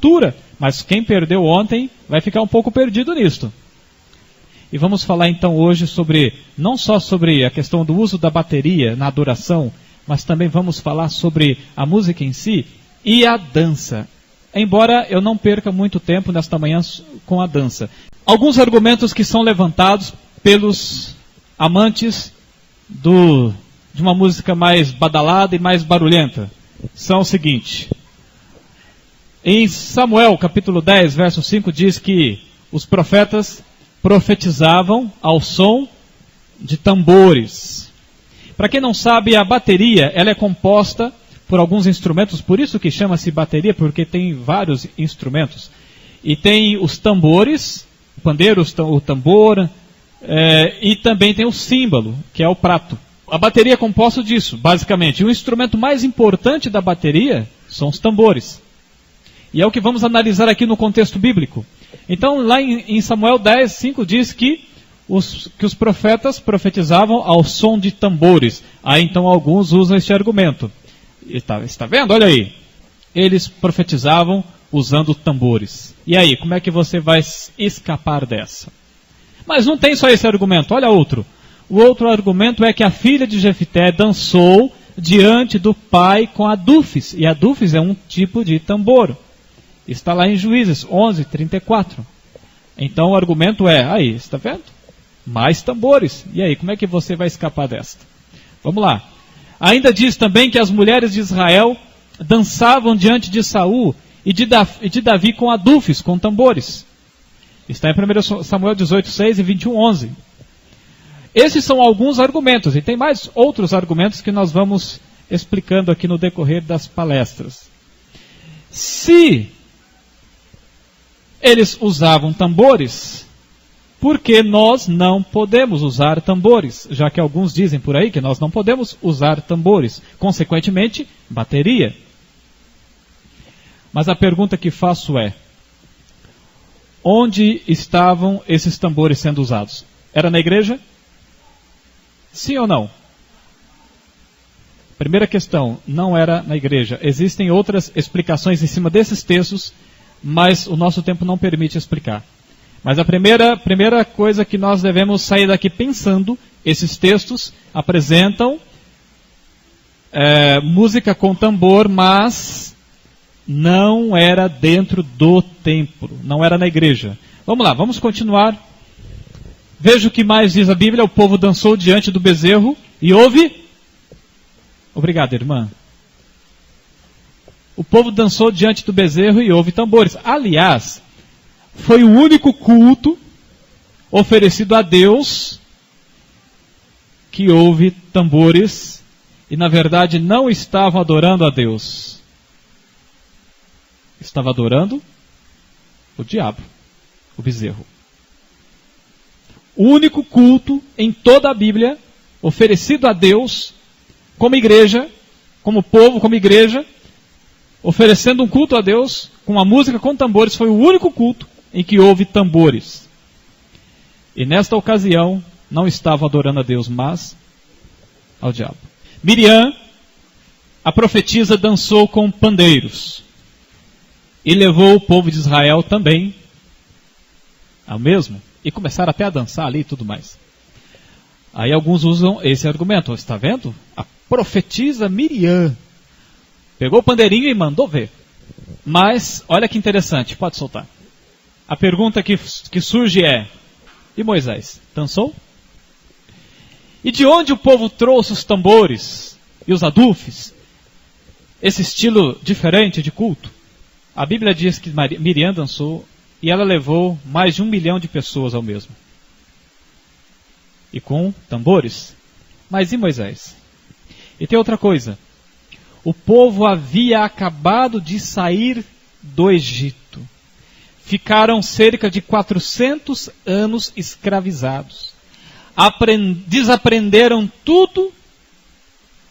cultura, mas quem perdeu ontem vai ficar um pouco perdido nisto. E vamos falar então hoje não só sobre a questão do uso da bateria na adoração, mas também vamos falar sobre a música em si e a dança. Embora eu não perca muito tempo nesta manhã com a dança. Alguns argumentos que são levantados pelos amantes de uma música mais badalada e mais barulhenta são o seguinte. Em Samuel, capítulo 10, verso 5, diz que os profetas profetizavam ao som de tambores. Para quem não sabe, a bateria ela é composta por alguns instrumentos, por isso que chama-se bateria, porque tem vários instrumentos. E tem os tambores, o pandeiro, o tambor, e também tem o símbolo, que é o prato. A bateria é composta disso, basicamente. E o instrumento mais importante da bateria são os tambores. E é o que vamos analisar aqui no contexto bíblico. Então, lá em Samuel 10, 5, diz que os profetas profetizavam ao som de tambores. Aí, então, alguns usam este argumento. Está vendo? Olha aí. Eles profetizavam usando tambores. E aí, como é que você vai escapar dessa? Mas não tem só esse argumento. Olha outro. O outro argumento é que a filha de Jefité dançou diante do pai com a dúfis. E a dúfis é um tipo de tambor. Está lá em Juízes 11, 34. Então o argumento é, aí, está vendo? Mais tambores. E aí, como é que você vai escapar desta? Vamos lá. Ainda diz também que as mulheres de Israel dançavam diante de Saul e de Davi com adufes, com tambores. Está em 1 Samuel 18, 6 e 21, 11. Esses são alguns argumentos, e tem mais outros argumentos que nós vamos explicando aqui no decorrer das palestras. Se eles usavam tambores, por que nós não podemos usar tambores? Já que alguns dizem por aí que nós não podemos usar tambores. Consequentemente, bateria. Mas a pergunta que faço é, onde estavam esses tambores sendo usados? Era na igreja? Sim ou não? Primeira questão, não era na igreja. Existem outras explicações em cima desses textos, mas o nosso tempo não permite explicar. Mas a primeira coisa que nós devemos sair daqui pensando, esses textos apresentam música com tambor, mas não era dentro do templo, não era na igreja. Vamos lá, vamos continuar. Veja o que mais diz a Bíblia. O povo dançou diante do bezerro e houve... Obrigado, irmã. O povo dançou diante do bezerro e houve tambores. Aliás, foi o único culto oferecido a Deus que houve tambores e, na verdade, não estavam adorando a Deus. Estava adorando o diabo, o bezerro. O único culto em toda a Bíblia oferecido a Deus como igreja, como povo, como igreja, oferecendo um culto a Deus com a música com tambores, foi o único culto em que houve tambores. E nesta ocasião não estavam adorando a Deus, mas ao diabo. Miriam, a profetisa, dançou com pandeiros e levou o povo de Israel também ao mesmo. E começaram até a dançar ali e tudo mais. Aí alguns usam esse argumento. Está vendo? A profetisa Miriam pegou o pandeirinho e mandou ver. Mas, olha que interessante. Pode soltar. A pergunta que surge é, e Moisés, dançou? E de onde o povo trouxe os tambores e os adufes? Esse estilo diferente de culto? A Bíblia diz que Miriam dançou e ela levou mais de 1 milhão de pessoas ao mesmo. E com tambores. Mas e Moisés? E tem outra coisa. O povo havia acabado de sair do Egito. Ficaram cerca de 400 anos escravizados. Desaprenderam tudo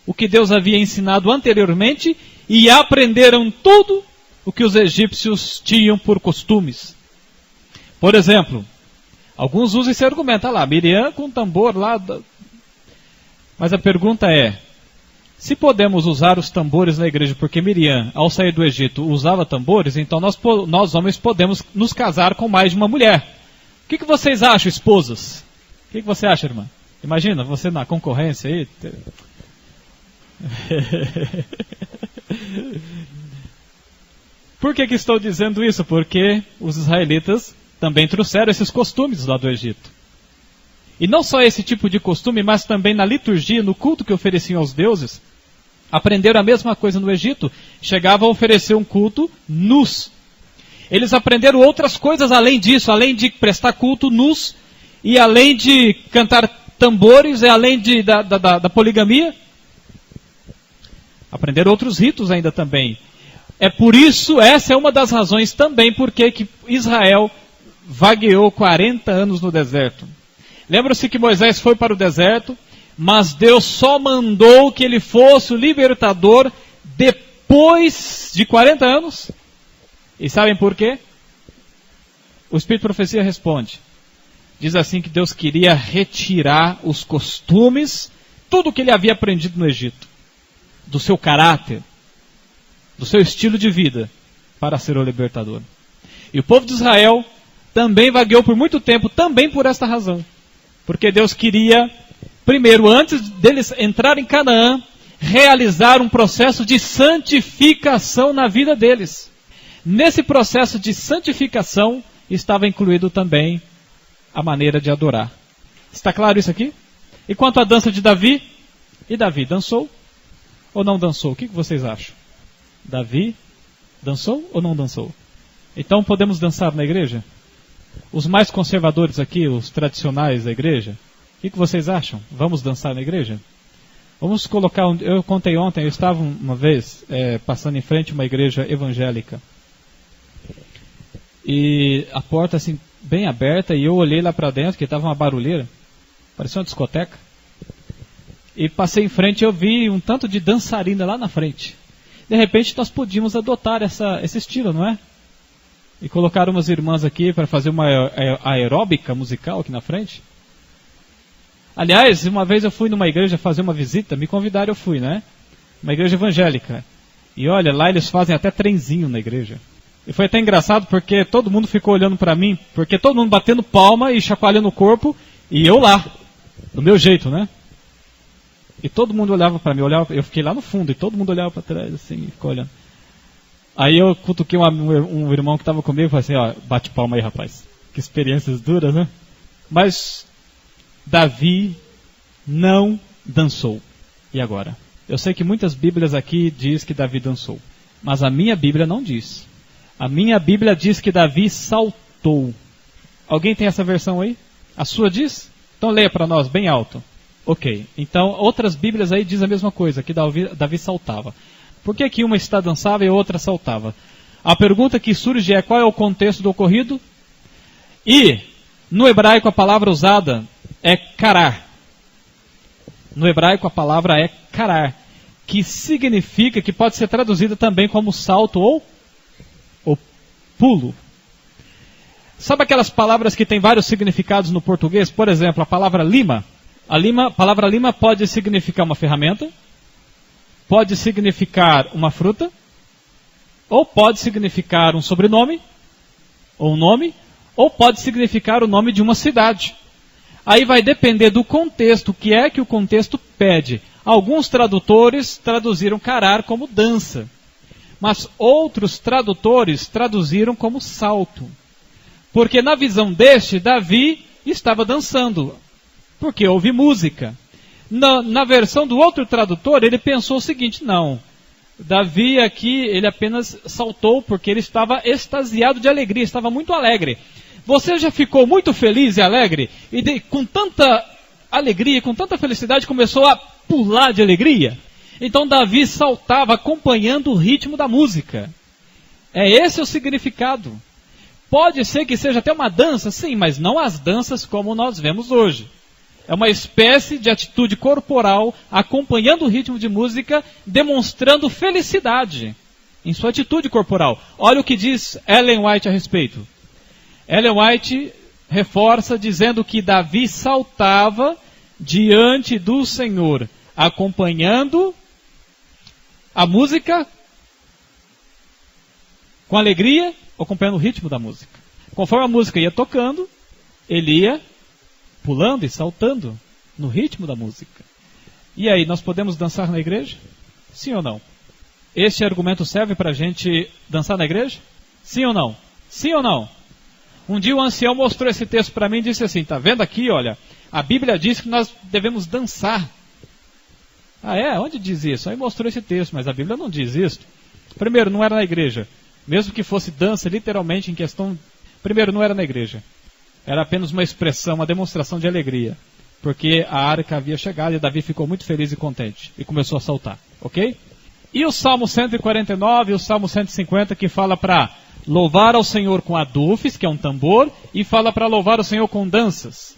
o que Deus havia ensinado anteriormente e aprenderam tudo o que os egípcios tinham por costumes. Por exemplo, alguns usam esse argumento. Olha lá, Miriam com tambor lá. Mas a pergunta é, Se podemos usar os tambores na igreja, porque Miriam, ao sair do Egito, usava tambores, então nós homens podemos nos casar com mais de uma mulher. O que vocês acham, esposas? O que você acha, irmã? Imagina, você na concorrência aí. Por que estou dizendo isso? Porque os israelitas também trouxeram esses costumes lá do Egito. E não só esse tipo de costume, mas também na liturgia, no culto que ofereciam aos deuses, aprenderam a mesma coisa no Egito. Chegavam a oferecer um culto nus. Eles aprenderam outras coisas além disso, além de prestar culto nus, e além de cantar tambores, e além da poligamia. Aprenderam outros ritos ainda também. É por isso, essa é uma das razões também porque que Israel vagueou 40 anos no deserto. Lembra-se que Moisés foi para o deserto, mas Deus só mandou que ele fosse o libertador depois de 40 anos. E sabem por quê? O Espírito de Profecia responde. Diz assim que Deus queria retirar os costumes, tudo o que ele havia aprendido no Egito, do seu caráter, do seu estilo de vida, para ser o libertador. E o povo de Israel também vagueou por muito tempo, também por esta razão. Porque Deus queria, primeiro, antes deles entrarem em Canaã, realizar um processo de santificação na vida deles. Nesse processo de santificação, estava incluído também a maneira de adorar. Está claro isso aqui? E quanto à dança de Davi? E Davi dançou ou não dançou? O que vocês acham? Davi dançou ou não dançou? Então podemos dançar na igreja? Os mais conservadores aqui, os tradicionais da igreja, o que vocês acham? Vamos dançar na igreja? Vamos colocar, eu contei ontem, eu estava uma vez passando em frente a uma igreja evangélica. E a porta assim, bem aberta, e eu olhei lá para dentro, que estava uma barulheira, parecia uma discoteca. E passei em frente e eu vi um tanto de dançarina lá na frente. De repente nós podíamos adotar esse estilo, não é? E colocar umas irmãs aqui para fazer uma aeróbica musical aqui na frente. Aliás, uma vez eu fui numa igreja fazer uma visita, me convidaram, eu fui, né? Uma igreja evangélica. E olha, lá eles fazem até trenzinho na igreja. E foi até engraçado porque todo mundo ficou olhando para mim, porque todo mundo batendo palma e chacoalhando o corpo, e eu lá, do meu jeito, né? E todo mundo olhava para mim, eu fiquei lá no fundo, e todo mundo olhava para trás, assim, e ficou olhando. Aí eu cutuquei um irmão que estava comigo e falei assim, ó, bate palma aí, rapaz. Que experiências duras, né? Mas Davi não dançou. E agora? Eu sei que muitas bíblias aqui diz que Davi dançou. Mas a minha Bíblia não diz. A minha Bíblia diz que Davi saltou. Alguém tem essa versão aí? A sua diz? Então leia para nós, bem alto. Ok. Então outras bíblias aí diz a mesma coisa, que Davi saltava. Por que que uma está dançava e a outra saltava? A pergunta que surge é qual é o contexto do ocorrido? E no hebraico a palavra usada é karar. No hebraico a palavra é karar, que significa, que pode ser traduzida também como salto ou pulo. Sabe aquelas palavras que têm vários significados no português? Por exemplo, a palavra lima. A palavra lima pode significar uma ferramenta, pode significar uma fruta, ou pode significar um sobrenome, ou um nome, ou pode significar o nome de uma cidade. Aí vai depender do contexto, o que é que o contexto pede. Alguns tradutores traduziram karar como dança, mas outros tradutores traduziram como salto. Porque na visão deste, Davi estava dançando, porque houve música. Na versão do outro tradutor, ele pensou o seguinte, não, Davi aqui, ele apenas saltou porque ele estava extasiado de alegria, estava muito alegre. Você já ficou muito feliz e alegre? E com tanta alegria, com tanta felicidade, começou a pular de alegria? Então Davi saltava acompanhando o ritmo da música. É esse o significado. Pode ser que seja até uma dança, sim, mas não as danças como nós vemos hoje. É uma espécie de atitude corporal, acompanhando o ritmo de música, demonstrando felicidade em sua atitude corporal. Olha o que diz Ellen White a respeito. Ellen White reforça dizendo que Davi saltava diante do Senhor, acompanhando a música com alegria ou acompanhando o ritmo da música. Conforme a música ia tocando, ele ia pulando e saltando no ritmo da música. E aí, nós podemos dançar na igreja? Sim ou não? Este argumento serve para a gente dançar na igreja? Sim ou não? Sim ou não? Um dia o ancião mostrou esse texto para mim e disse assim, tá vendo aqui, olha, a Bíblia diz que nós devemos dançar. Ah é? Onde diz isso? Aí mostrou esse texto, mas a Bíblia não diz isso. Primeiro, não era na igreja. Mesmo que fosse dança, literalmente, em questão... Primeiro, não era na igreja. Era apenas uma expressão, uma demonstração de alegria. Porque a arca havia chegado e Davi ficou muito feliz e contente. E começou a saltar. Ok? E o Salmo 149 e o Salmo 150 que fala para louvar ao Senhor com adufes, que é um tambor, e fala para louvar o Senhor com danças.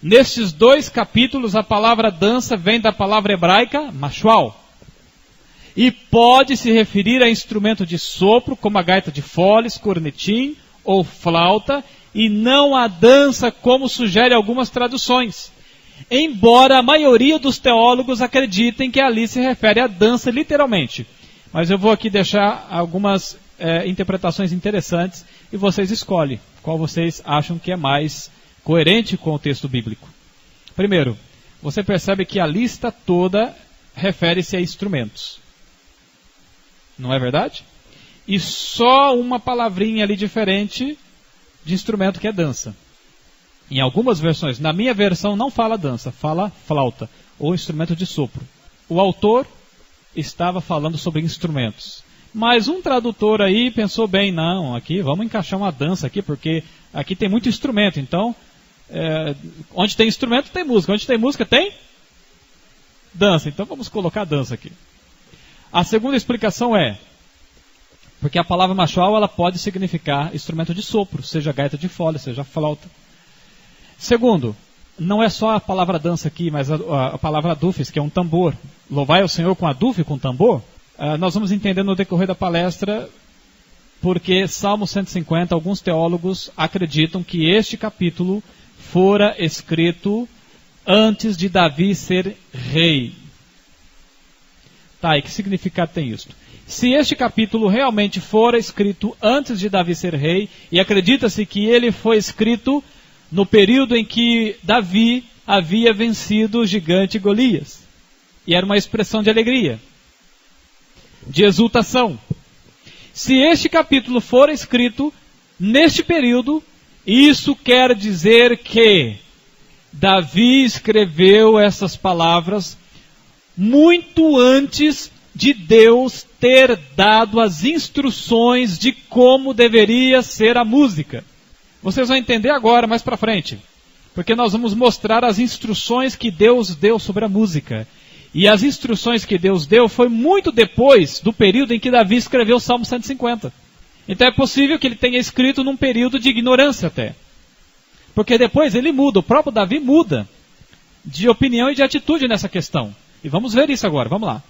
Nestes dois capítulos, a palavra dança vem da palavra hebraica, machual. E pode se referir a instrumento de sopro, como a gaita de foles, cornetim ou flauta, e não a dança, como sugere algumas traduções. Embora a maioria dos teólogos acreditem que ali se refere à dança literalmente. Mas eu vou aqui deixar algumas interpretações interessantes e vocês escolhem qual vocês acham que é mais coerente com o texto bíblico. Primeiro, você percebe que a lista toda refere-se a instrumentos. Não é verdade? E só uma palavrinha ali diferente de instrumento que é dança. Em algumas versões, na minha versão não fala dança, fala flauta, ou instrumento de sopro. O autor estava falando sobre instrumentos. Mas um tradutor aí pensou bem, não, aqui vamos encaixar uma dança aqui, porque aqui tem muito instrumento, então, onde tem instrumento tem música, onde tem música tem dança, então vamos colocar dança aqui. A segunda explicação é, porque a palavra machual ela pode significar instrumento de sopro, seja gaita de fole, seja flauta. Segundo, não é só a palavra dança aqui, mas a palavra adufes, que é um tambor. Louvai ao Senhor com adufe, com tambor. Nós vamos entender no decorrer da palestra, porque Salmo 150, alguns teólogos acreditam que este capítulo fora escrito antes de Davi ser rei. Tá, e que significado tem isso? Se este capítulo realmente fora escrito antes de Davi ser rei, e acredita-se que ele foi escrito no período em que Davi havia vencido o gigante Golias. E era uma expressão de alegria, de exultação. Se este capítulo for escrito neste período, isso quer dizer que Davi escreveu essas palavras muito antes de Deus ter dado as instruções de como deveria ser a música. Vocês vão entender agora, mais para frente, porque nós vamos mostrar as instruções que Deus deu sobre a música. E as instruções que Deus deu foi muito depois do período em que Davi escreveu o Salmo 150. Então é possível que ele tenha escrito num período de ignorância até. Porque depois ele muda, o próprio Davi muda de opinião e de atitude nessa questão. E vamos ver isso agora, vamos lá.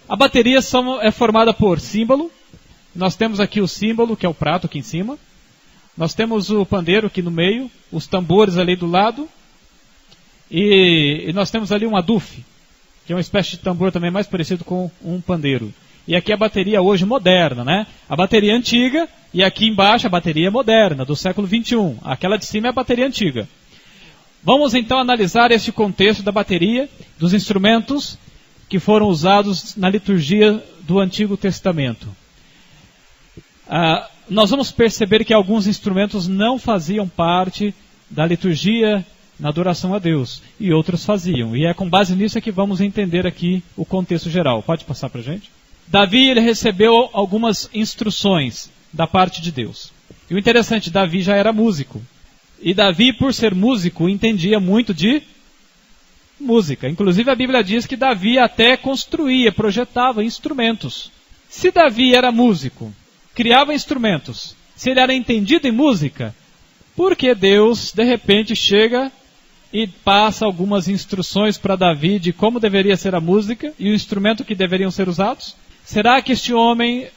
A bateria é formada por símbolo. Nós temos aqui o símbolo, que é o prato aqui em cima. Nós temos o pandeiro aqui no meio, os tambores ali do lado. E nós temos ali um adufe, que é uma espécie de tambor também mais parecido com um pandeiro. E aqui a bateria hoje moderna, né? A bateria antiga e aqui embaixo a bateria moderna, do século 21. Aquela de cima é a bateria antiga. Vamos então analisar este contexto da bateria, dos instrumentos que foram usados na liturgia do Antigo Testamento. Nós vamos perceber que alguns instrumentos não faziam parte da liturgia na adoração a Deus, e outros faziam. E é com base nisso que vamos entender aqui o contexto geral. Pode passar para a gente? Davi ele recebeu algumas instruções da parte de Deus. E o interessante, Davi já era músico. E Davi, por ser músico, entendia muito de música. Inclusive a Bíblia diz que Davi até construía, projetava instrumentos. Se Davi era músico, criava instrumentos, se ele era entendido em música, por que Deus de repente chega e passa algumas instruções para Davi de como deveria ser a música e o instrumento que deveriam ser usados? Será que este homem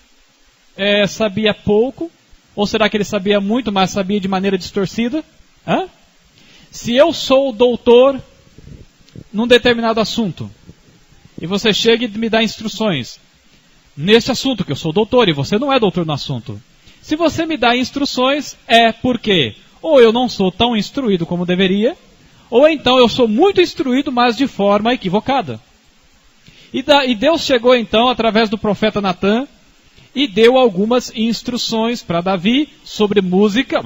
sabia pouco? Ou será que ele sabia muito, mas sabia de maneira distorcida? Se eu sou o doutor num determinado assunto, e você chega e me dá instruções, neste assunto, que eu sou doutor e você não é doutor no assunto. Se você me dá instruções, é porque ou eu não sou tão instruído como deveria, ou então eu sou muito instruído, mas de forma equivocada. E Deus chegou então, através do profeta Natã, e deu algumas instruções para Davi sobre música.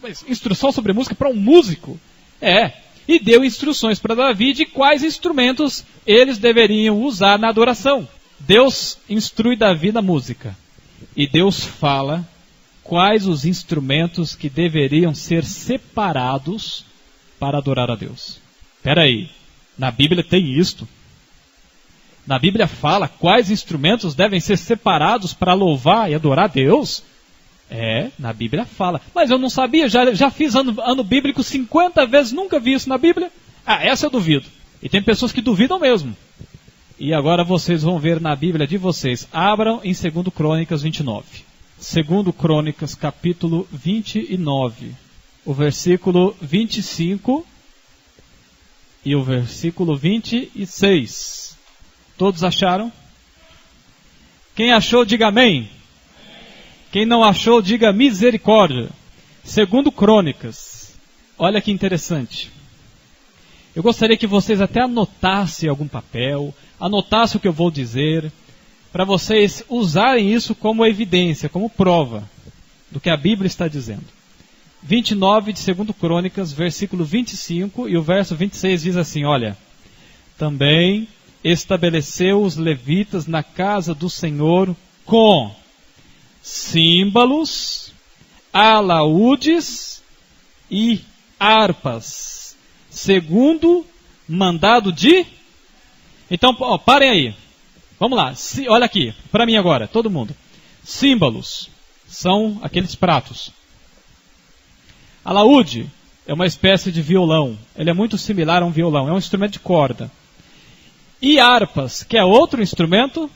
Mas instrução sobre música para um músico? E deu instruções para Davi de quais instrumentos eles deveriam usar na adoração. Deus instrui Davi na música. E Deus fala quais os instrumentos que deveriam ser separados para adorar a Deus. Espera aí, na Bíblia tem isto? Na Bíblia fala quais instrumentos devem ser separados para louvar e adorar a Deus? Na Bíblia fala. Mas eu não sabia, já fiz ano bíblico 50 vezes, nunca vi isso na Bíblia. Essa eu duvido. E tem pessoas que duvidam mesmo. E agora vocês vão ver na Bíblia de vocês. Abram em 2 Crônicas 29. 2 Crônicas, capítulo 29. O versículo 25 e o versículo 26. Todos acharam? Quem achou, diga amém. Quem não achou, diga misericórdia. 2 Crônicas. Olha que interessante. Eu gostaria que vocês até anotassem algum papel, anotassem o que eu vou dizer, para vocês usarem isso como evidência, como prova do que a Bíblia está dizendo. 29 de 2 Crônicas, versículo 25 e o verso 26 diz assim, olha: também estabeleceu os levitas na casa do Senhor com símbolos, alaúdes e harpas, segundo mandado de... Então, parem aí. Vamos lá. Olha aqui, para mim agora, todo mundo. Símbolos são aqueles pratos. Alaúde é uma espécie de violão. Ele é muito similar a um violão. É um instrumento de corda. E harpas, que é outro instrumento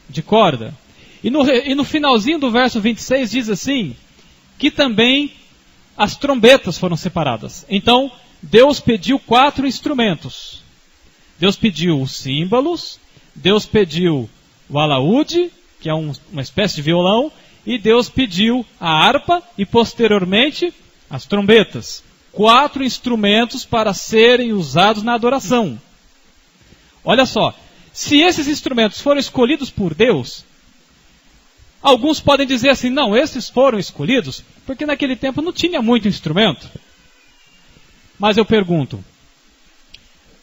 de corda. E no finalzinho do verso 26 diz assim, que também as trombetas foram separadas. Então, Deus pediu 4 instrumentos. Deus pediu os símbolos, Deus pediu o alaúde, que é uma espécie de violão, e Deus pediu a harpa e, posteriormente, as trombetas. 4 instrumentos para serem usados na adoração. Olha só, se esses instrumentos foram escolhidos por Deus, alguns podem dizer assim, não, esses foram escolhidos porque naquele tempo não tinha muito instrumento. Mas eu pergunto,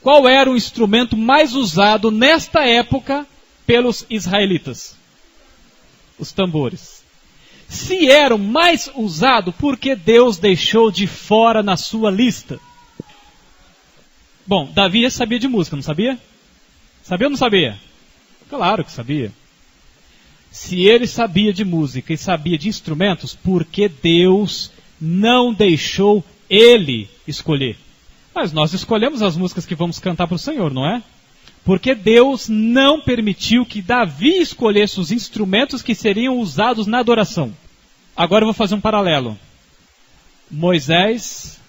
qual era o instrumento mais usado nesta época pelos israelitas? Os tambores. Se era o mais usado, por que Deus deixou de fora na sua lista? Bom, Davi sabia de música, não sabia? Sabia ou não sabia? Claro que sabia. Se ele sabia de música e sabia de instrumentos, por que Deus não deixou ele escolher? Mas nós escolhemos as músicas que vamos cantar para o Senhor, não é? Porque Deus não permitiu que Davi escolhesse os instrumentos que seriam usados na adoração. Agora eu vou fazer um paralelo. Moisés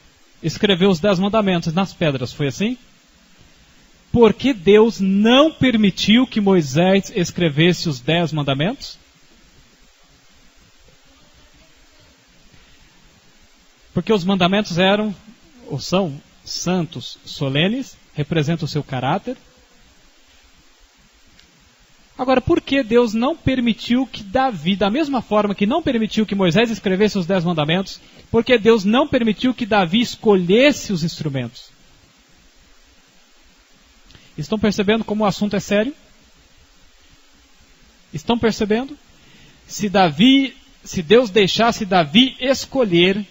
escreveu os 10 mandamentos nas pedras, foi assim? Por que Deus não permitiu que Moisés escrevesse os 10 mandamentos? Porque os mandamentos eram, ou são, santos, solenes, representam o seu caráter. Agora, por que Deus não permitiu que Davi, da mesma forma que não permitiu que Moisés escrevesse os 10 mandamentos, por que Deus não permitiu que Davi escolhesse os instrumentos? Estão percebendo como o assunto é sério? Estão percebendo? Se Deus deixasse Davi escolher,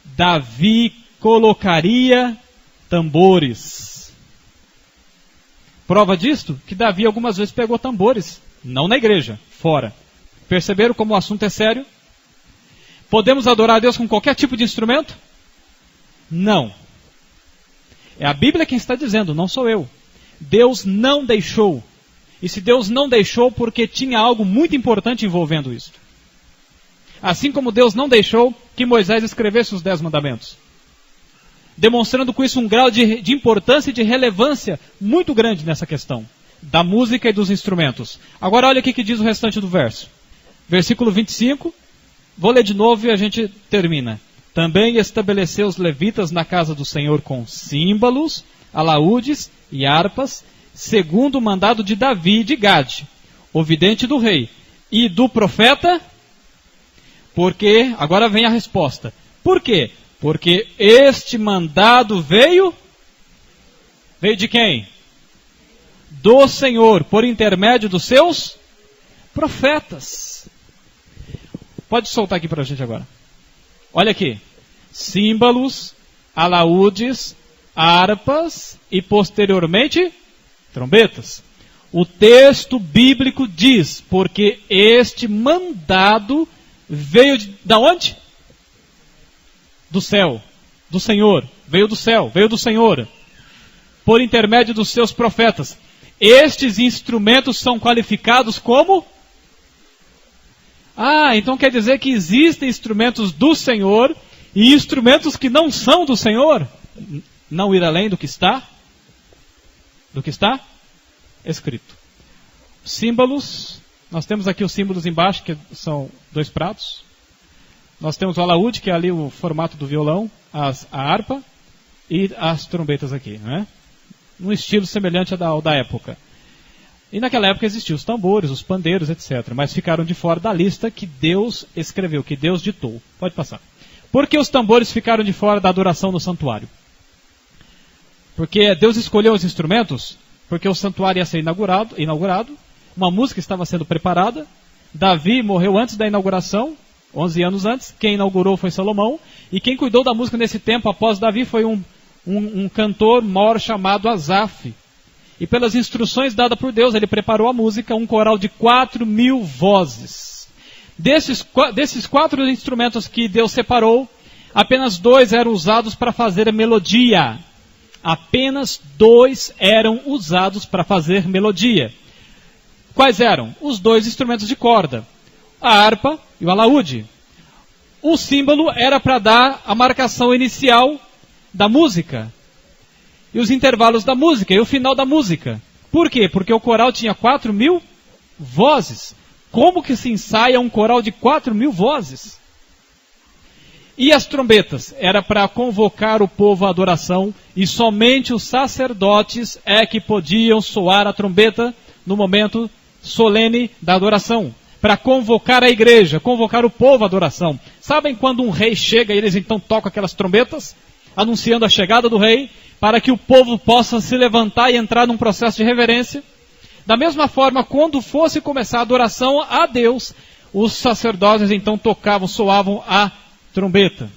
Davi colocaria tambores. Prova disto, que Davi algumas vezes pegou tambores, não na igreja, fora. Perceberam como o assunto é sério? Podemos adorar a Deus com qualquer tipo de instrumento? Não. É a Bíblia quem está dizendo, não sou eu. Deus não deixou. E se Deus não deixou, porque tinha algo muito importante envolvendo isso. Assim como Deus não deixou que Moisés escrevesse os 10 mandamentos. Demonstrando com isso um grau de importância e de relevância muito grande nessa questão. da música e dos instrumentos. Agora olha o que diz o restante do verso. Versículo 25, vou ler de novo e a gente termina. Também estabeleceu os levitas na casa do Senhor com símbolos, alaúdes e harpas, segundo o mandado de Davi de Gade, o vidente do rei, e do profeta, porque, agora vem a resposta. Por quê? Porque este mandado veio de quem? Do Senhor, por intermédio dos seus profetas. Pode soltar aqui para a gente agora. Olha aqui. Símbolos, alaúdes, harpas e posteriormente trombetas. O texto bíblico diz, porque este mandado veio da onde? Do céu, do Senhor. Veio do céu, veio do Senhor. Por intermédio dos seus profetas. Estes instrumentos são qualificados como? Então quer dizer que existem instrumentos do Senhor e instrumentos que não são do Senhor? Não ir além do que está? Do que está escrito. Símbolos, nós temos aqui os símbolos embaixo, que são 2 pratos. Nós temos o alaúde, que é ali o formato do violão, a harpa e as trombetas aqui, né? Num estilo semelhante ao da época. E naquela época existiam os tambores, os pandeiros, etc. Mas ficaram de fora da lista que Deus escreveu, que Deus ditou. Pode passar. Por que os tambores ficaram de fora da adoração no santuário? Porque Deus escolheu os instrumentos, porque o santuário ia ser inaugurado, uma música estava sendo preparada, Davi morreu antes da inauguração, 11 anos antes, quem inaugurou foi Salomão, e quem cuidou da música nesse tempo após Davi foi um cantor maior chamado Asaf. E pelas instruções dadas por Deus, ele preparou a música, um coral de 4.000 vozes. Desses 4 instrumentos que Deus separou, apenas 2 eram usados para fazer a melodia. Apenas 2 eram usados para fazer melodia. Quais eram? Os 2 instrumentos de corda, a harpa e o alaúde. O símbolo era para dar a marcação inicial da música, e os intervalos da música, e o final da música. Por quê? Porque o coral tinha 4.000 vozes. Como que se ensaia um coral de 4.000 vozes? E as trombetas? Era para convocar o povo à adoração, e somente os sacerdotes é que podiam soar a trombeta no momento solene da adoração. Para convocar a igreja, convocar o povo à adoração. Sabem quando um rei chega e eles então tocam aquelas trombetas, anunciando a chegada do rei, para que o povo possa se levantar e entrar num processo de reverência? Da mesma forma, quando fosse começar a adoração a Deus, os sacerdotes então tocavam, soavam a trombeta,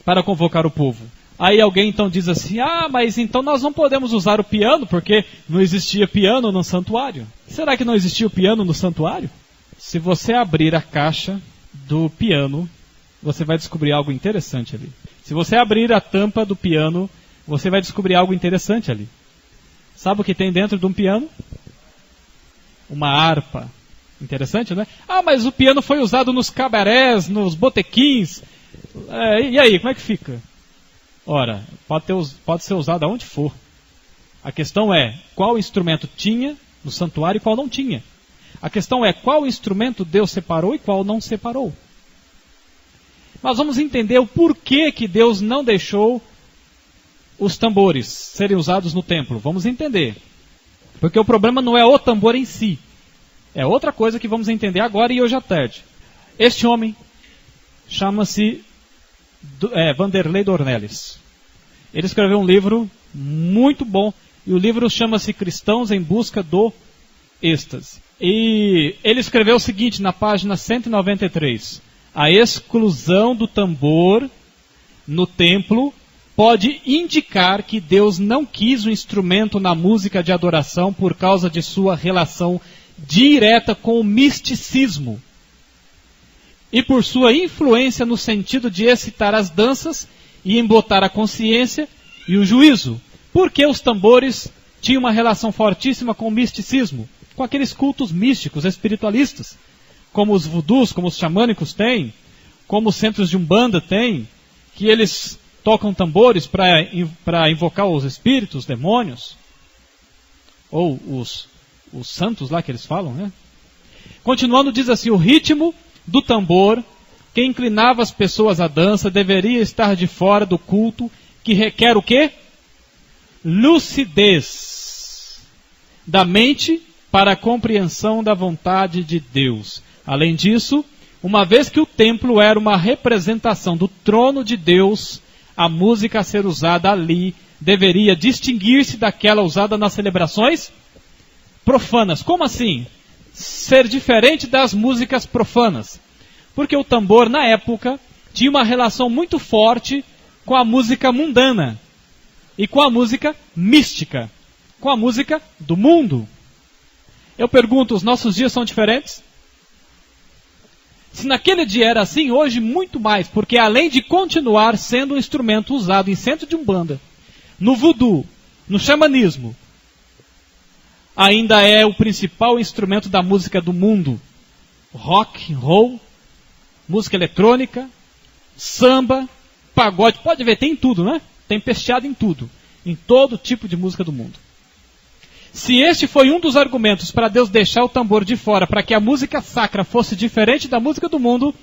para convocar o povo. Aí alguém então diz assim, mas então nós não podemos usar o piano, porque não existia piano no santuário. Será que não existia o piano no santuário? Se você abrir a caixa do piano, você vai descobrir algo interessante ali. Se você abrir a tampa do piano, você vai descobrir algo interessante ali. Sabe o que tem dentro de um piano? Uma harpa. Interessante, né? Mas o piano foi usado nos cabarés, nos botequins. E aí, como é que fica? Ora, pode ser usado aonde for. A questão é, qual instrumento tinha no santuário e qual não tinha. A questão é, qual instrumento Deus separou e qual não separou. Nós vamos entender o porquê que Deus não deixou os tambores serem usados no templo. Vamos entender. Porque o problema não é o tambor em si. É outra coisa que vamos entender agora e hoje à tarde. Este homem chama-se Vanderlei Dornelles. Ele escreveu um livro muito bom. E o livro chama-se Cristãos em Busca do Êxtase. E ele escreveu o seguinte na página 193. A exclusão do tambor no templo pode indicar que Deus não quis o instrumento na música de adoração por causa de sua relação direta com o misticismo e por sua influência no sentido de excitar as danças e embotar a consciência e o juízo. Porque os tambores tinham uma relação fortíssima com o misticismo, com aqueles cultos místicos, espiritualistas, como os vudus, como os xamânicos têm, como os centros de Umbanda têm, que eles tocam tambores para invocar os espíritos, os demônios. ou os santos lá que eles falam, né? Continuando, diz assim: o ritmo do tambor que inclinava as pessoas à dança deveria estar de fora do culto, que requer o quê? Lucidez da mente para a compreensão da vontade de Deus. Além disso, uma vez que o templo era uma representação do trono de Deus, a música a ser usada ali deveria distinguir-se daquela usada nas celebrações profanas. Como assim? Ser diferente das músicas profanas. Porque o tambor, na época, tinha uma relação muito forte com a música mundana e com a música mística, com a música do mundo. Eu pergunto, os nossos dias são diferentes? Se naquele dia era assim, hoje muito mais, porque além de continuar sendo um instrumento usado em centro de umbanda, no voodoo, no xamanismo, ainda é o principal instrumento da música do mundo. Rock, roll, música eletrônica, samba, pagode, pode ver, tem tudo, né? Tem pesteado em tudo, em todo tipo de música do mundo. Se este foi um dos argumentos para Deus deixar o tambor de fora, para que a música sacra fosse diferente da música do mundo,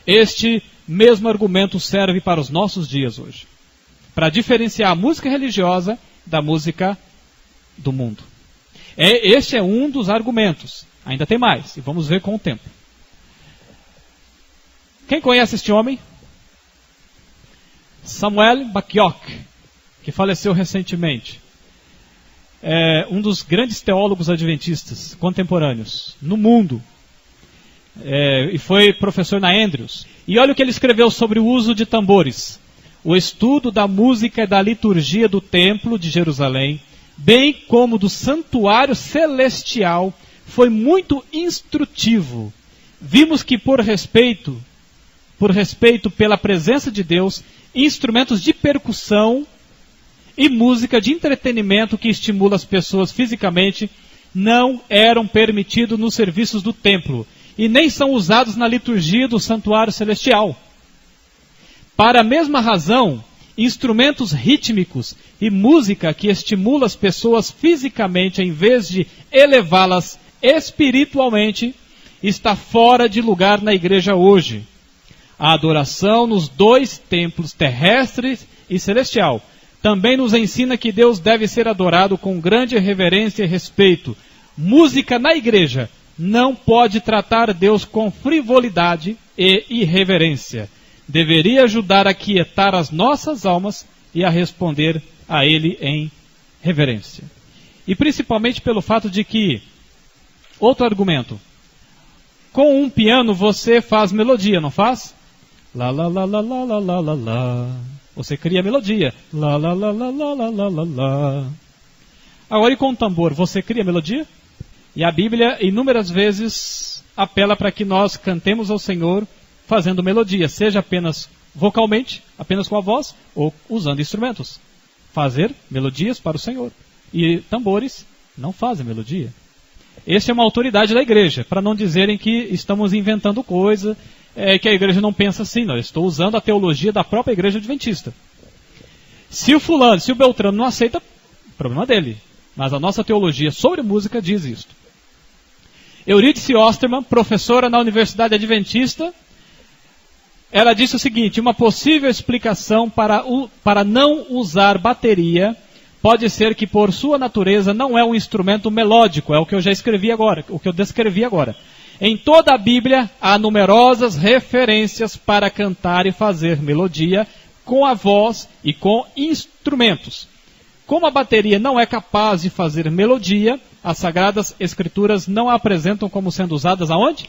este mesmo argumento serve para os nossos dias hoje. Para diferenciar a música religiosa da música do mundo. Este é um dos argumentos. Ainda tem mais, e vamos ver com o tempo. Quem conhece este homem? Samuel Bakiok, que faleceu recentemente. É um dos grandes teólogos adventistas contemporâneos no mundo. E foi professor na Andrews. E olha o que ele escreveu sobre o uso de tambores. O estudo da música e da liturgia do templo de Jerusalém, bem como do santuário celestial, foi muito instrutivo. Vimos que por respeito pela presença de Deus, instrumentos de percussão e música de entretenimento que estimula as pessoas fisicamente não eram permitidos nos serviços do templo e nem são usados na liturgia do santuário celestial. Para a mesma razão, instrumentos rítmicos e música que estimula as pessoas fisicamente em vez de elevá-las espiritualmente está fora de lugar na igreja hoje. A adoração nos dois templos terrestres e celestial também nos ensina que Deus deve ser adorado com grande reverência e respeito. Música na igreja não pode tratar Deus com frivolidade e irreverência. Deveria ajudar a quietar as nossas almas e a responder a Ele em reverência. E principalmente pelo fato de que, outro argumento, com um piano você faz melodia, não faz? Lá, lá, lá, lá, lá, lá, lá, lá, lá. Você cria melodia. Lá, lá, lá, lá, lá, lá, lá, lá, lá. Agora, e com o tambor, você cria melodia? E a Bíblia, inúmeras vezes, apela para que nós cantemos ao Senhor fazendo melodia, seja apenas vocalmente, apenas com a voz, ou usando instrumentos. Fazer melodias para o Senhor. E tambores não fazem melodia. Essa é uma autoridade da igreja, para não dizerem que estamos inventando coisa, que a igreja não pensa assim. Não, eu estou usando a teologia da própria igreja adventista. Se o fulano, se o Beltrano não aceita, problema dele. Mas a nossa teologia sobre música diz isto. Eurídice Osterman, professora na Universidade Adventista, ela disse o seguinte: uma possível explicação para não usar bateria pode ser que por sua natureza não é um instrumento melódico, é o que eu já escrevi agora, o que eu descrevi agora. Em toda a Bíblia há numerosas referências para cantar e fazer melodia com a voz e com instrumentos. Como a bateria não é capaz de fazer melodia, as Sagradas Escrituras não a apresentam como sendo usadas aonde?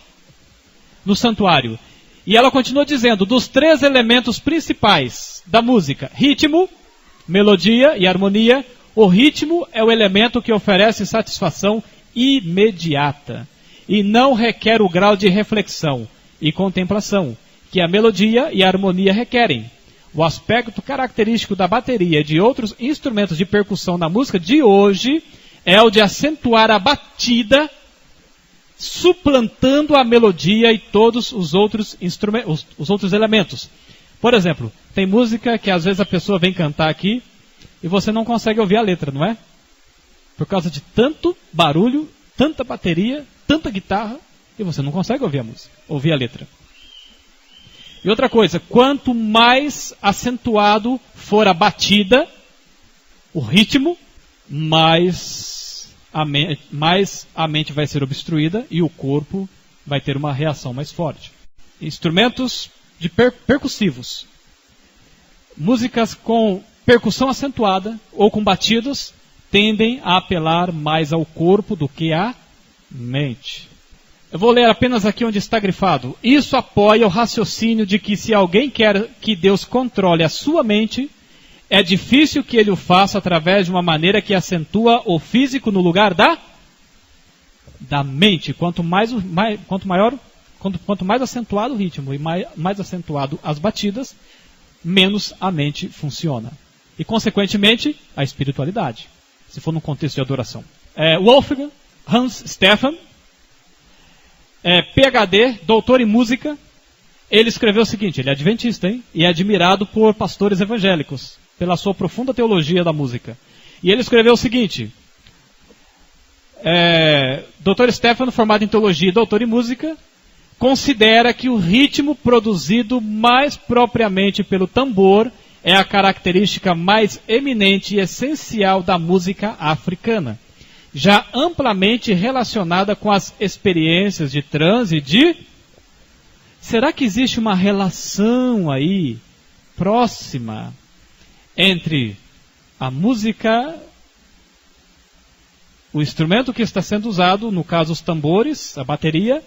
No santuário. E ela continua dizendo, dos 3 elementos principais da música, ritmo, melodia e harmonia, o ritmo é o elemento que oferece satisfação imediata e não requer o grau de reflexão e contemplação que a melodia e a harmonia requerem. O aspecto característico da bateria e de outros instrumentos de percussão na música de hoje é o de acentuar a batida, suplantando a melodia e todos os outros instrumentos, os outros elementos. Por exemplo, tem música que às vezes a pessoa vem cantar aqui e você não consegue ouvir a letra, não é? por causa de tanto barulho, tanta bateria, tanta guitarra, e você não consegue ouvir a música, ouvir a letra. E outra coisa, quanto mais acentuado for a batida, o ritmo, mais a mente vai ser obstruída e o corpo vai ter uma reação mais forte. Instrumentos de percussivos. Músicas com percussão acentuada ou com batidos tendem a apelar mais ao corpo do que à mente. Eu vou ler apenas aqui onde está grifado. Isso apoia o raciocínio de que se alguém quer que Deus controle a sua mente, é difícil que ele o faça através de uma maneira que acentua o físico no lugar da mente. Quanto mais acentuado o ritmo e mais acentuado as batidas, menos a mente funciona. E, consequentemente, a espiritualidade, se for num contexto de adoração. Wolfgang Hans Stephan, PhD, doutor em música, ele escreveu o seguinte, ele é adventista, hein? E é admirado por pastores evangélicos, pela sua profunda teologia da música. E ele escreveu o seguinte, Dr. Stephan, formado em teologia e doutor em música, considera que o ritmo produzido mais propriamente pelo tambor é a característica mais eminente e essencial da música africana, já amplamente relacionada com as experiências de transe Será que existe uma relação aí próxima entre a música, o instrumento que está sendo usado, no caso os tambores, a bateria,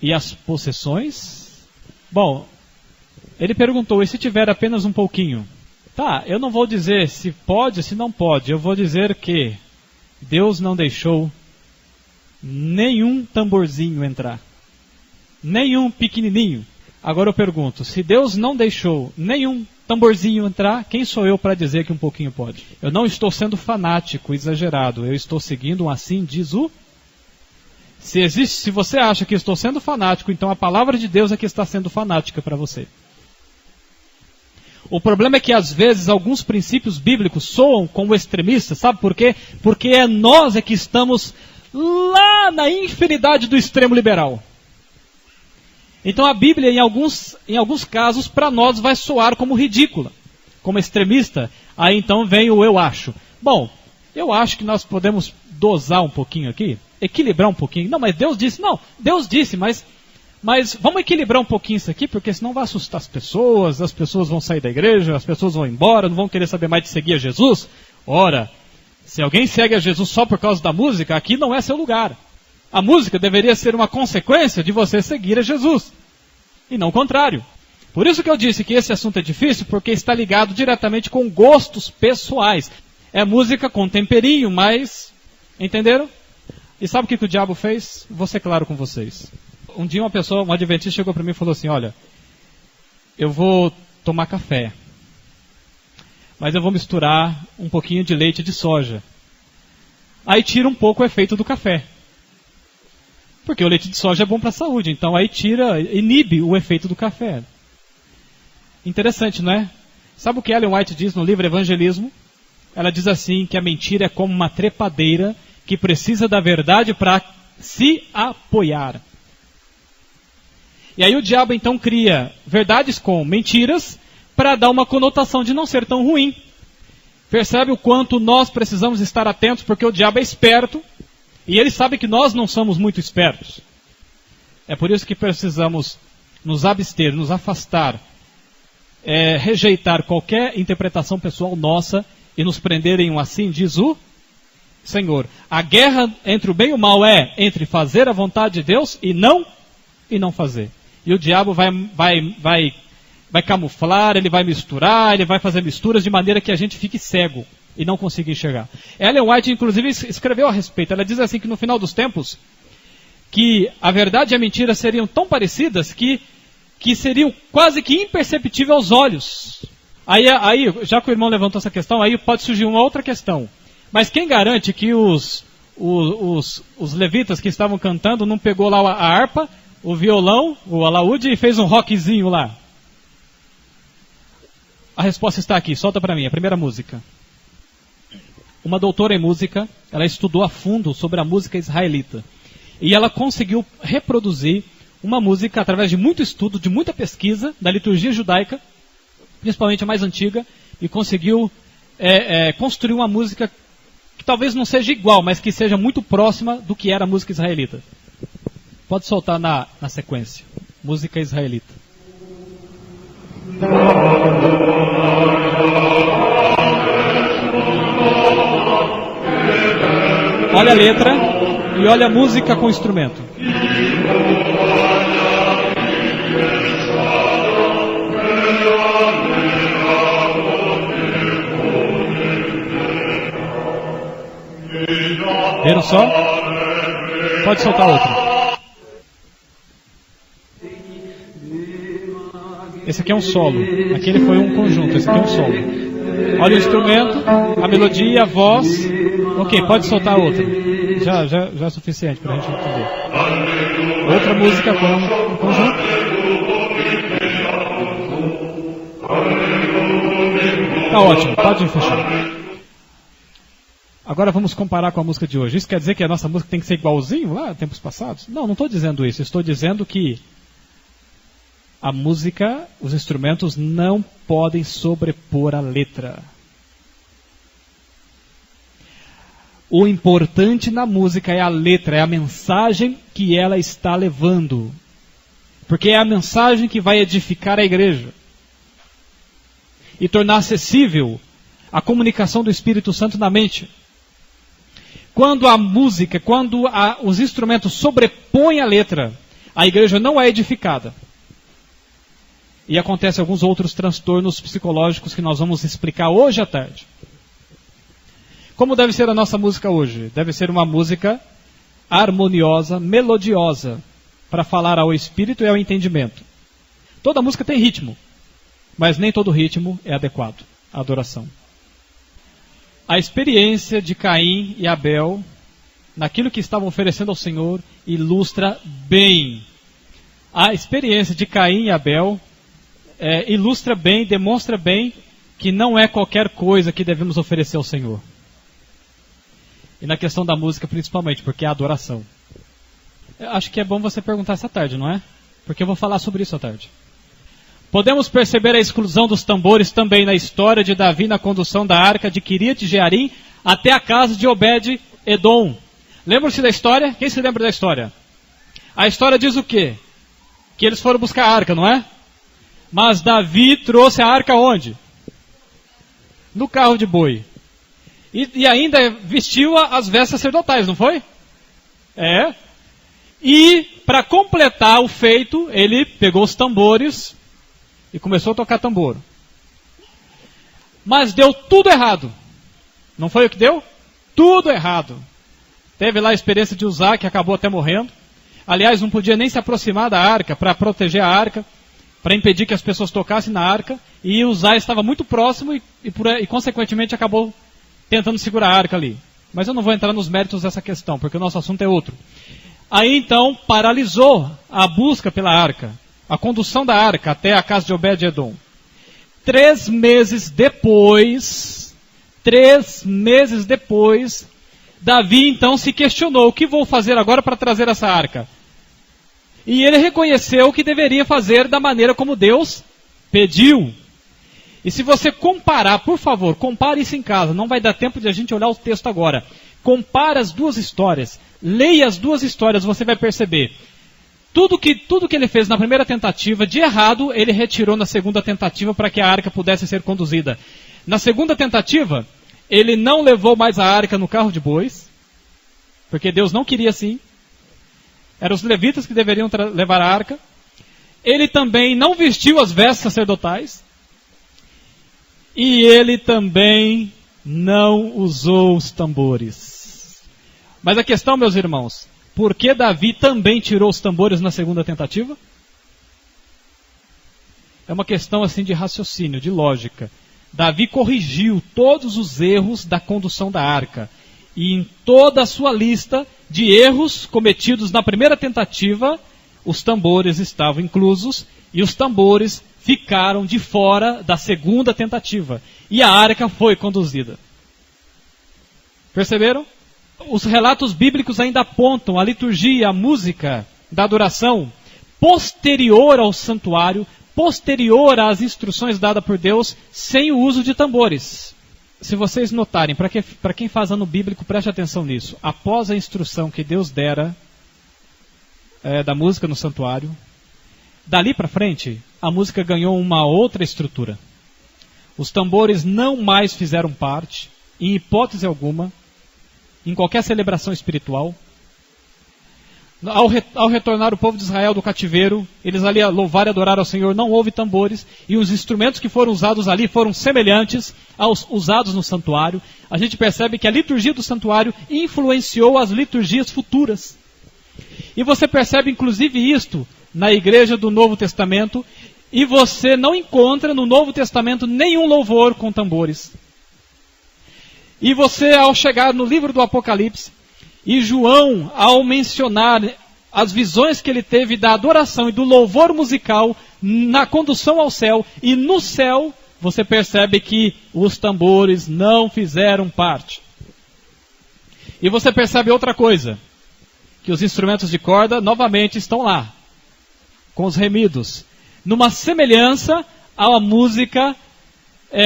e as possessões? Bom, ele perguntou, e se tiver apenas um pouquinho? Tá, eu não vou dizer se pode, se não pode, eu vou dizer que Deus não deixou nenhum tamborzinho entrar. Nenhum pequenininho. Agora eu pergunto, se Deus não deixou nenhum tamborzinho entrar, quem sou eu para dizer que um pouquinho pode? Eu não estou sendo fanático, exagerado, eu estou seguindo um assim diz o... Se você acha que estou sendo fanático, então a palavra de Deus é que está sendo fanática para você. O problema é que às vezes alguns princípios bíblicos soam como extremistas, sabe por quê? Porque nós que estamos lá na infinidade do extremo liberal. Então a Bíblia, em alguns casos, para nós vai soar como ridícula, como extremista. Aí então vem o eu acho. Bom, eu acho que nós podemos dosar um pouquinho aqui, equilibrar um pouquinho. Não, mas Deus disse. Não, Deus disse, mas vamos equilibrar um pouquinho isso aqui, porque senão vai assustar as pessoas vão sair da igreja, as pessoas vão embora, não vão querer saber mais de seguir a Jesus. Ora, se alguém segue a Jesus só por causa da música, aqui não é seu lugar. A música deveria ser uma consequência de você seguir a Jesus, e não o contrário. Por isso que eu disse que esse assunto é difícil, porque está ligado diretamente com gostos pessoais. É música com temperinho, mas... Entenderam? E sabe o que o diabo fez? Vou ser claro com vocês. Um dia um adventista chegou para mim e falou assim, olha, eu vou tomar café, mas eu vou misturar um pouquinho de leite de soja. Aí tira um pouco o efeito do café. Porque o leite de soja é bom para a saúde, então aí inibe o efeito do café. Interessante, não é? Sabe o que Ellen White diz no livro Evangelismo? Ela diz assim, que a mentira é como uma trepadeira que precisa da verdade para se apoiar. E aí o diabo então cria verdades com mentiras para dar uma conotação de não ser tão ruim. Percebe o quanto nós precisamos estar atentos, porque o diabo é esperto, e ele sabe que nós não somos muito espertos. É por isso que precisamos nos abster, nos afastar, rejeitar qualquer interpretação pessoal nossa e nos prender em um assim diz o Senhor. A guerra entre o bem e o mal é entre fazer a vontade de Deus e não fazer. E o diabo vai camuflar, ele vai misturar, ele vai fazer misturas de maneira que a gente fique cego e não consiga enxergar. Ellen White, inclusive, escreveu a respeito. Ela diz assim que no final dos tempos, que a verdade e a mentira seriam tão parecidas que seriam quase que imperceptíveis aos olhos. Aí, já que o irmão levantou essa questão, aí pode surgir uma outra questão. Mas quem garante que os levitas que estavam cantando não pegou lá a harpa, o violão, o alaúde e fez um rockzinho lá? A resposta está aqui, solta para mim, a primeira música. uma doutora em música, ela estudou a fundo sobre a música israelita. E ela conseguiu reproduzir uma música através de muito estudo, de muita pesquisa da liturgia judaica, principalmente a mais antiga, e conseguiu construir uma música que talvez não seja igual, mas que seja muito próxima do que era a música israelita. Pode soltar na sequência. Música israelita. Olha a letra e olha a música com o instrumento. Viram só? Pode soltar outra. Esse aqui é um solo. Aquele foi um conjunto. Esse aqui é um solo. Olha o instrumento, a melodia, a voz. Ok, pode soltar outra. Já é suficiente para a gente entender. Outra música com um conjunto. Tá ótimo, pode fechar. Agora vamos comparar com a música de hoje. Isso quer dizer que a nossa música tem que ser igualzinho lá, tempos passados? Não estou dizendo isso. Estou dizendo que a música, os instrumentos não podem sobrepor a letra. O importante na música é a letra, é a mensagem que ela está levando. Porque é a mensagem que vai edificar a igreja e tornar acessível a comunicação do Espírito Santo na mente. Quando a música, os instrumentos sobrepõem a letra, a igreja não é edificada. E acontecem alguns outros transtornos psicológicos que nós vamos explicar hoje à tarde. Como deve ser a nossa música hoje? Deve ser uma música harmoniosa, melodiosa, para falar ao espírito e ao entendimento. Toda música tem ritmo, mas nem todo ritmo é adequado à adoração. A experiência de Caim e Abel, naquilo que estavam oferecendo ao Senhor, ilustra bem. A experiência de Caim e Abel ilustra bem, demonstra bem que não é qualquer coisa que devemos oferecer ao Senhor. E na questão da música principalmente, porque é a adoração. Eu acho que é bom você perguntar essa tarde, não é? Porque eu vou falar sobre isso à tarde. Podemos perceber a exclusão dos tambores também na história de Davi na condução da arca de Quiriat Jearim até a casa de Obed-Edom. Lembram-se da história? Quem se lembra da história? A história diz o quê? Que eles foram buscar a arca, não é? Mas Davi trouxe a arca onde? No carro de boi. E ainda vestiu as vestes sacerdotais, não foi? E para completar o feito, ele pegou os tambores e começou a tocar tambor. Mas deu tudo errado. Não foi o que deu? Tudo errado. Teve lá a experiência de Uzá, que acabou até morrendo. Aliás, não podia nem se aproximar da arca para proteger a arca, para impedir que as pessoas tocassem na arca. E Uzá estava muito próximo e consequentemente acabou tentando segurar a arca ali. Mas eu não vou entrar nos méritos dessa questão, porque o nosso assunto é outro. Aí então paralisou a busca pela arca, a condução da arca até a casa de Obed-Edom. 3 meses depois, Davi então se questionou: o que vou fazer agora para trazer essa arca? E ele reconheceu que deveria fazer da maneira como Deus pediu. E se você comparar, por favor, compare isso em casa, não vai dar tempo de a gente olhar o texto agora. Compare as duas histórias, leia as duas histórias, você vai perceber. Tudo que ele fez na primeira tentativa, de errado, ele retirou na segunda tentativa para que a arca pudesse ser conduzida. Na segunda tentativa, ele não levou mais a arca no carro de bois, porque Deus não queria assim. Eram os levitas que deveriam levar a arca. Ele também não vestiu as vestes sacerdotais. E ele também não usou os tambores. Mas a questão, meus irmãos, por que Davi também tirou os tambores na segunda tentativa? É uma questão assim de raciocínio, de lógica. Davi corrigiu todos os erros da condução da arca. E em toda a sua lista de erros cometidos na primeira tentativa, os tambores estavam inclusos e os tambores ficaram de fora da segunda tentativa. E a arca foi conduzida. Perceberam? Os relatos bíblicos ainda apontam a liturgia, a música da adoração posterior ao santuário, posterior às instruções dadas por Deus, sem o uso de tambores. Se vocês notarem, para quem faz ano bíblico, preste atenção nisso. Após a instrução que Deus dera da música no santuário, dali para frente, a música ganhou uma outra estrutura. Os tambores não mais fizeram parte, em hipótese alguma, em qualquer celebração espiritual. Ao retornar o povo de Israel do cativeiro, eles ali a louvar e adorar ao Senhor, não houve tambores, e os instrumentos que foram usados ali foram semelhantes aos usados no santuário. A gente percebe que a liturgia do santuário influenciou as liturgias futuras. E você percebe inclusive isto na igreja do Novo Testamento, e você não encontra no Novo Testamento nenhum louvor com tambores. E você, ao chegar no livro do Apocalipse, e João, ao mencionar as visões que ele teve da adoração e do louvor musical na condução ao céu, e no céu, você percebe que os tambores não fizeram parte. E você percebe outra coisa, que os instrumentos de corda novamente estão lá, com os remidos, numa semelhança à música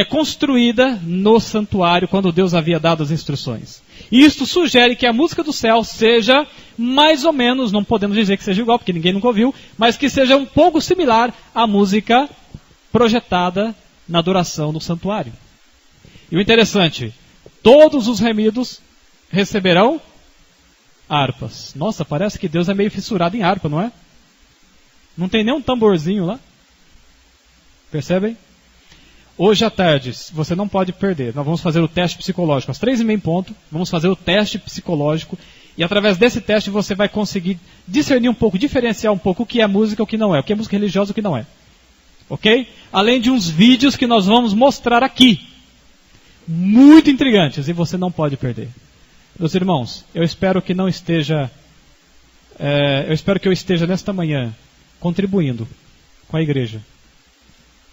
construída no santuário, quando Deus havia dado as instruções. E isto sugere que a música do céu seja mais ou menos, não podemos dizer que seja igual, porque ninguém nunca ouviu, mas que seja um pouco similar à música projetada na adoração no santuário. E o interessante, todos os remidos receberão harpas. Nossa, parece que Deus é meio fissurado em harpa, não é? Não tem nem um tamborzinho lá. Percebem? Hoje à tarde, você não pode perder. Nós vamos fazer o teste psicológico às 3:30, vamos fazer o teste psicológico, e através desse teste você vai conseguir discernir um pouco, diferenciar um pouco o que é música e o que não é, o que é música religiosa e o que não é. Ok? Além de uns vídeos que nós vamos mostrar aqui, muito intrigantes, e você não pode perder. Meus irmãos, eu espero que eu esteja nesta manhã contribuindo com a igreja,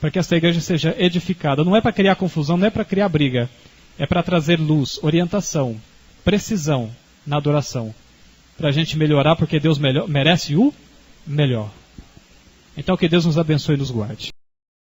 para que essa igreja seja edificada. Não é para criar confusão, não é para criar briga. É para trazer luz, orientação, precisão na adoração. Para a gente melhorar, porque Deus merece o melhor. Então que Deus nos abençoe e nos guarde.